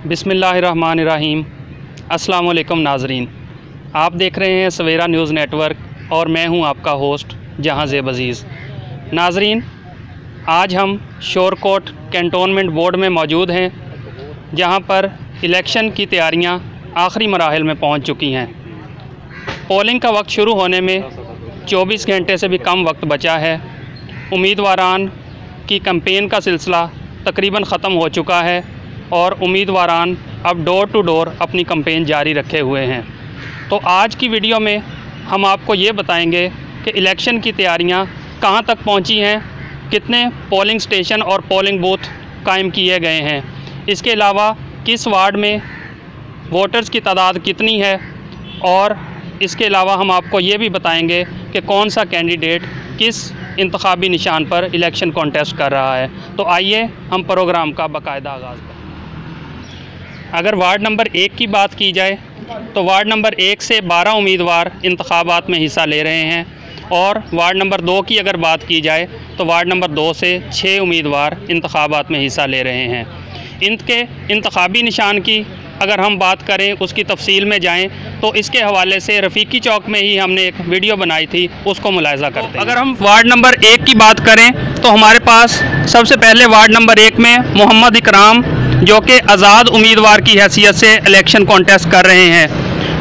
बिस्मिल्लाहिर्रहमानिर्रहीम। अस्सलाम वालेकुम नाजरीन, आप देख रहे हैं सवेरा न्यूज़ नेटवर्क और मैं हूं आपका होस्ट जहां-ज़ेब अज़ीज़। नाजरीन, आज हम शोरकोट कैंटोनमेंट बोर्ड में मौजूद हैं, जहां पर इलेक्शन की तैयारियां आखिरी मराहिल में पहुंच चुकी हैं। पोलिंग का वक्त शुरू होने में 24 घंटे से भी कम वक्त बचा है। उम्मीदवारान की कैंपेन का सिलसिला तकरीबन ख़त्म हो चुका है और उम्मीदवारान अब डोर टू डोर अपनी कैंपेन जारी रखे हुए हैं। तो आज की वीडियो में हम आपको ये बताएंगे कि इलेक्शन की तैयारियां कहां तक पहुंची हैं, कितने पोलिंग स्टेशन और पोलिंग बूथ कायम किए गए हैं, इसके अलावा किस वार्ड में वोटर्स की तादाद कितनी है, और इसके अलावा हम आपको ये भी बताएंगे कि कौन सा कैंडिडेट किस इंतखाबी निशान पर इलेक्शन कॉन्टेस्ट कर रहा है। तो आइए हम प्रोग्राम का बाकायदा आगाज़ करें। अगर वार्ड नंबर 1 की बात की जाए तो वार्ड नंबर 1 से 12 उम्मीदवार इंतखाबात में हिस्सा ले रहे हैं, और वार्ड नंबर 2 की अगर बात की जाए तो वार्ड नंबर 2 से 6 उम्मीदवार इंतखाबात में हिस्सा ले रहे हैं। इनके इंतखाबी निशान की अगर हम बात करें, उसकी तफसील में जाएं, तो इसके हवाले से रफ़ीकी चौक में ही हमने एक वीडियो बनाई थी, उसको मुलाहिज़ा करते हैं। अगर हम वार्ड नंबर 1 की बात करें तो हमारे पास सबसे पहले वार्ड नंबर 1 में मोहम्मद इकराम, जो कि आज़ाद उम्मीदवार की हैसियत से इलेक्शन कॉन्टेस्ट कर रहे हैं।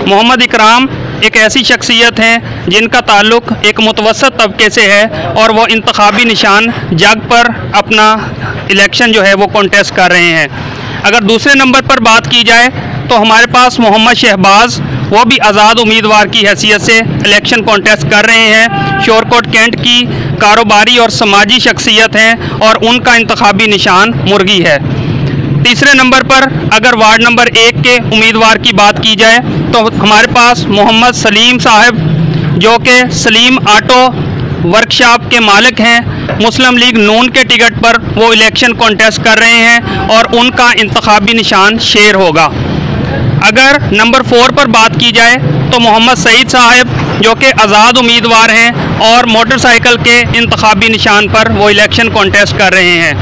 मोहम्मद इकराम एक ऐसी शख्सियत हैं जिनका ताल्लुक़ एक मुतवस्सत तबके से है, और वो इंतखाबी निशान जग पर अपना इलेक्शन जो है वो कॉन्टेस्ट कर रहे हैं। अगर दूसरे नंबर पर बात की जाए तो हमारे पास मोहम्मद शहबाज, वो भी आज़ाद उम्मीदवार की हैसियत से इलेक्शन कॉन्टेस्ट कर रहे हैं। शोरकोट कैंट की कारोबारी और समाजी शख्सियत हैं और उनका इंतखाबी निशान मुर्गी है। तीसरे नंबर पर अगर वार्ड नंबर 1 के उम्मीदवार की बात की जाए तो हमारे पास मोहम्मद सलीम साहब, जो कि सलीम ऑटो वर्कशॉप के मालिक हैं, मुस्लिम लीग नून के टिकट पर वो इलेक्शन कॉन्टेस्ट कर रहे हैं और उनका इंतखाबी निशान शेर होगा। अगर नंबर 4 पर बात की जाए तो मोहम्मद सईद साहब, जो कि आज़ाद उम्मीदवार हैं और मोटरसाइकिल के इंतखाबी निशान पर वो इलेक्शन कॉन्टेस्ट कर रहे हैं।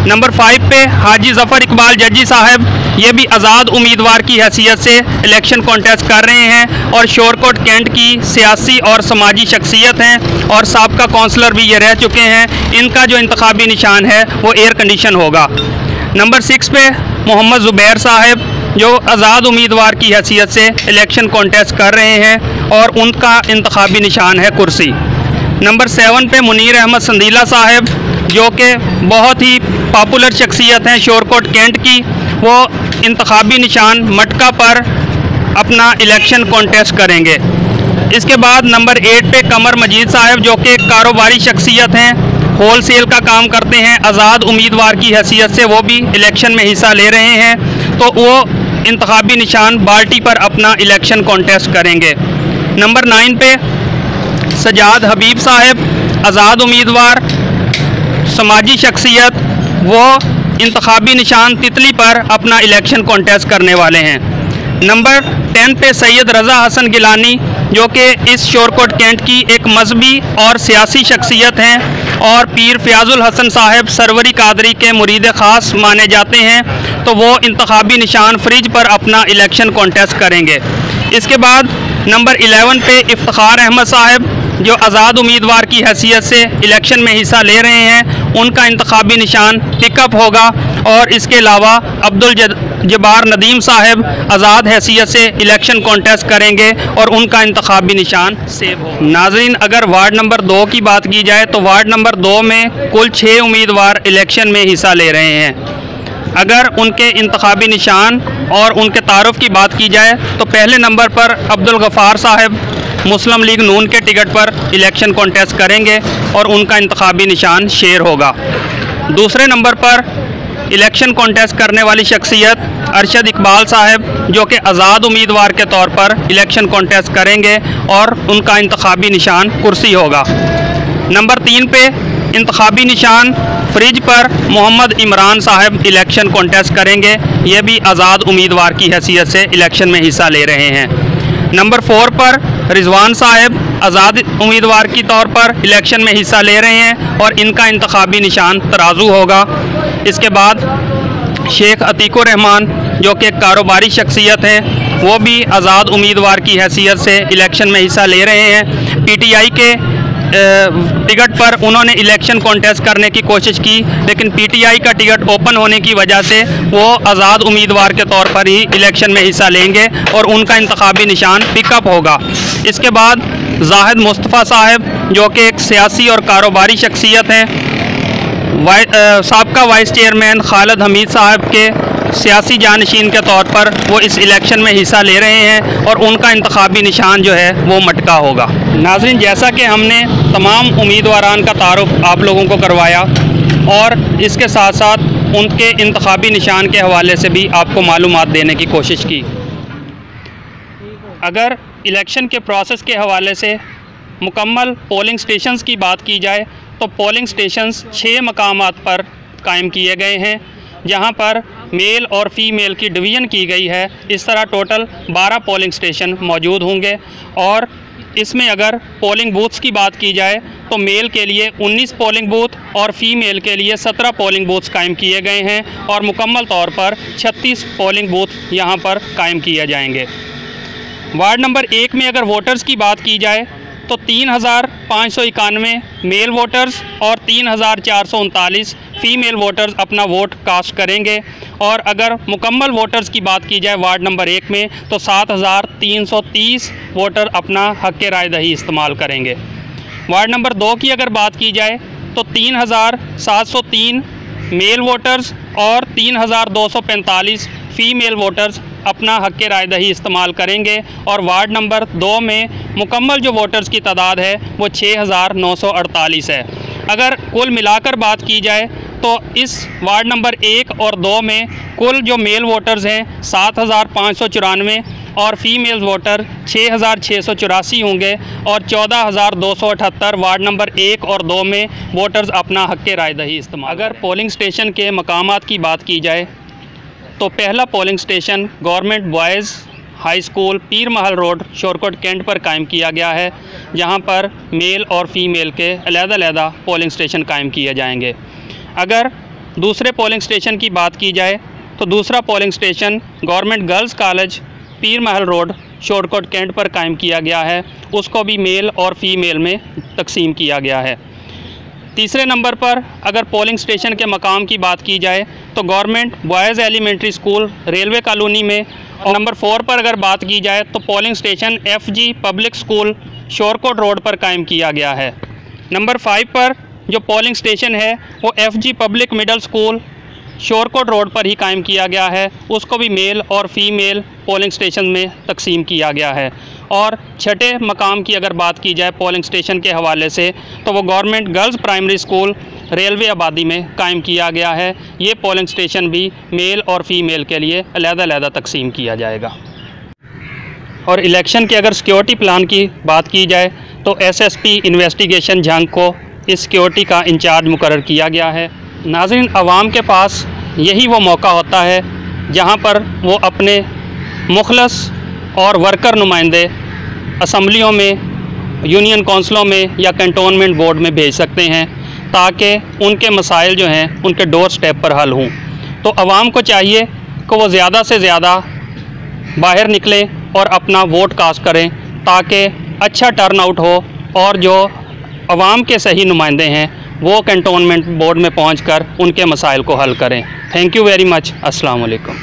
नंबर 5 पे हाजी ज़फ़र इकबाल जजी साहब, ये भी आज़ाद उम्मीदवार की हैसियत से इलेक्शन कॉन्टेस्ट कर रहे हैं और शोरकोट कैंट की सियासी और समाजी शख्सियत हैं और साबका कौंसलर भी ये रह चुके हैं। इनका जो इंतखाबी निशान है वो एयर कंडीशन होगा। नंबर 6 पे मोहम्मद ज़ुबैर साहब, जो आज़ाद उम्मीदवार की हैसियत से इलेक्शन कॉन्टेस्ट कर रहे हैं और उनका इंतखाबी निशान है कुर्सी। नंबर 7 पे मुनीर अहमद संदीला साहब, जो कि बहुत ही पॉपुलर शख्सियत हैं शोरकोट कैंट की, वो इंतखाबी निशान मटका पर अपना इलेक्शन कॉन्टेस्ट करेंगे। इसके बाद नंबर 8 पे कमर मजीद साहब, जो कि कारोबारी शख्सियत हैं, होल सेल का काम करते हैं, आज़ाद उम्मीदवार की हैसियत से वो भी इलेक्शन में हिस्सा ले रहे हैं, तो वो इंतखाबी निशान बाल्टी पर अपना इलेक्शन कॉन्टेस्ट करेंगे। नंबर 9 पे सजाद हबीब साहब, आज़ाद उम्मीदवार, समाजी शख्सियत, वो इंतखाबी निशान तितली पर अपना इलेक्शन कॉन्टेस्ट करने वाले हैं। नंबर 10 पे सैयद रज़ा हसन गिलानी, जो कि इस शोरकोट कैंट की एक मजहबी और सियासी शख्सियत हैं और पीर फ़याज़ुल हसन साहब सरवरी कादरी के मुरीद ख़ास माने जाते हैं, तो वो इंतखाबी निशान फ्रिज पर अपना इलेक्शन कॉन्टेस्ट करेंगे। इसके बाद नंबर 11 पे इफ्तिखार अहमद साहब, जो आज़ाद उम्मीदवार की हैसियत से इलेक्शन में हिस्सा ले रहे हैं, उनका इंतखाबी निशान पिकअप होगा। और इसके अलावा अब्दुल जब्बार नदीम साहब आज़ाद हैसियत से इलेक्शन कॉन्टेस्ट करेंगे और उनका इंतखाबी निशान सेव होगा। नाज़रीन, अगर वार्ड नंबर 2 की बात की जाए तो वार्ड नंबर 2 में कुल 6 उम्मीदवार इलेक्शन में हिस्सा ले रहे हैं। अगर उनके इंतखाबी निशान और उनके तारुफ की बात की जाए तो पहले नंबर पर अब्दुल गफ़ार साहब मुस्लिम लीग नून के टिकट पर इलेक्शन कॉन्टेस्ट करेंगे और उनका इंतखाबी निशान शेर होगा। दूसरे नंबर पर इलेक्शन कॉन्टेस्ट करने वाली शख्सियत अरशद इकबाल साहब, जो कि आज़ाद उम्मीदवार के तौर पर इलेक्शन कॉन्टेस्ट करेंगे और उनका इंतखाबी निशान कुर्सी होगा। नंबर 3 पे इंतखाबी निशान फ्रिज पर मोहम्मद इमरान साहब इलेक्शन कॉन्टेस्ट करेंगे, ये भी आज़ाद उम्मीदवार की हैसियत से इलेक्शन में हिस्सा ले रहे हैं। नंबर 4 पर रिजवान साहब आज़ाद उम्मीदवार की तौर पर इलेक्शन में हिस्सा ले रहे हैं और इनका इंतखाबी निशान तराजू होगा। इसके बाद शेख अतीकुर रहमान जो कि एक कारोबारी शख्सियत हैं, वो भी आज़ाद उम्मीदवार की हैसियत से इलेक्शन में हिस्सा ले रहे हैं। पीटीआई के टिकट पर उन्होंने इलेक्शन कॉन्टेस्ट करने की कोशिश की, लेकिन पीटीआई का टिकट ओपन होने की वजह से वो आज़ाद उम्मीदवार के तौर पर ही इलेक्शन में हिस्सा लेंगे और उनका इंतखाबी निशान पिकअप होगा। इसके बाद जाहिद मुस्तफ़ा साहब जो कि एक सियासी और कारोबारी शख्सियत हैं, साबका वाइस चेयरमैन खालिद हमीद साहब के सियासी जानशीन के तौर पर वो इस इलेक्शन में हिस्सा ले रहे हैं और उनका इंतखाबी निशान जो है वो मटका होगा। नाज़रीन, जैसा कि हमने तमाम उम्मीदवारान का तारुफ आप लोगों को करवाया और इसके साथ साथ उनके इंतखाबी निशान के हवाले से भी आपको मालूमात देने की कोशिश की। अगर इलेक्शन के प्रोसेस के हवाले से मुकम्मल पोलिंग स्टेशंस की बात की जाए तो पोलिंग स्टेशंस 6 मकामात पर कायम किए गए हैं, जहां पर मेल और फीमेल की डिवीज़न की गई है। इस तरह टोटल 12 पोलिंग स्टेशन मौजूद होंगे और इसमें अगर पोलिंग बूथ्स की बात की जाए तो मेल के लिए 19 पोलिंग बूथ और फीमेल के लिए 17 पोलिंग बूथ्स कायम किए गए हैं और मुकम्मल तौर पर 36 पोलिंग बूथ यहां पर कायम किए जाएंगे। वार्ड नंबर 1 में अगर वोटर्स की बात की जाए तो 3,591 मेल वोटर्स और 3,439 फ़ीमेल वोटर्स अपना वोट कास्ट करेंगे और अगर मुकम्मल वोटर्स की बात की जाए वार्ड नंबर 1 में तो 7,330 वोटर अपना हक़ राय दही इस्तेमाल करेंगे। वार्ड नंबर 2 की अगर बात की जाए तो 3,703 मेल वोटर्स और 3,245 फ़ीमेल वोटर्स अपना हक़ राय दही इस्तेमाल करेंगे और वार्ड नंबर 2 में मुकम्मल जो वोटर्स की तादाद है वो 6,948 है। अगर कुल मिलाकर बात की जाए तो इस वार्ड नंबर 1 और 2 में कुल जो मेल वोटर्स हैं 7,594 और फीमेल वोटर 6,684 होंगे और 14,278 वार्ड नंबर 1 और 2 में वोटर्स अपना हक़ राय दही इस्तेमाल। अगर पोलिंग स्टेशन के मकामात की बात की जाए तो पहला polling station government boys high school पीर महल रोड शोरकोट कैंट पर कायम किया गया है, जहां पर मेल और फीमेल के अलग-अलग पोलिंग स्टेशन कायम किए जाएंगे। अगर दूसरे पोलिंग स्टेशन की बात की जाए तो दूसरा polling station government girls college पीर महल रोड शोरकोट कैंट पर कायम किया गया है, उसको भी मेल और फीमेल में तकसीम किया गया है। तीसरे नंबर पर अगर पोलिंग स्टेशन के मकाम की बात की जाए तो government boys elementary school railway colony में, और नंबर 4 पर अगर बात की जाए तो polling station FG public school Shorkot road पर कायम किया गया है। नंबर 5 पर जो पोलिंग स्टेशन है वो FG public middle school Shorkot road पर ही कायम किया गया है, उसको भी मेल और फीमेल पोलिंग स्टेशन में तकसीम किया गया है। और छठे मकाम की अगर बात की जाए पोलिंग स्टेशन के हवाले से तो वो government girls primary school railway आबादी में कायम किया गया है। ये पोलिंग स्टेशन भी मेल और फीमेल के लिए अलग-अलग तकसीम किया जाएगा। और इलेक्शन के अगर सिक्योरिटी प्लान की बात की जाए तो SSP इन्वेस्टिगेशन झंग को इस सिक्योरिटी का इंचार्ज मुकर्रर किया गया है। नाज़रीन, आवाम के पास यही वो मौका होता है जहां पर वो अपने मुखलस और वर्कर नुमाइंदे असम्बलियों में, यूनियन कौंसलों में या कैंटोनमेंट बोर्ड में भेज सकते हैं ताकि उनके मसाइल जो हैं उनके डोर स्टेप पर हल हों। तो आवाम को चाहिए कि वो ज़्यादा से ज़्यादा बाहर निकलें और अपना वोट कास्ट करें ताकि अच्छा टर्न आउट हो और जो आवाम के सही नुमाइंदे हैं वो कैंटोनमेंट बोर्ड में पहुंचकर उनके मसाइल को हल करें। Thank you very much. अस्सलाम वालेकुम।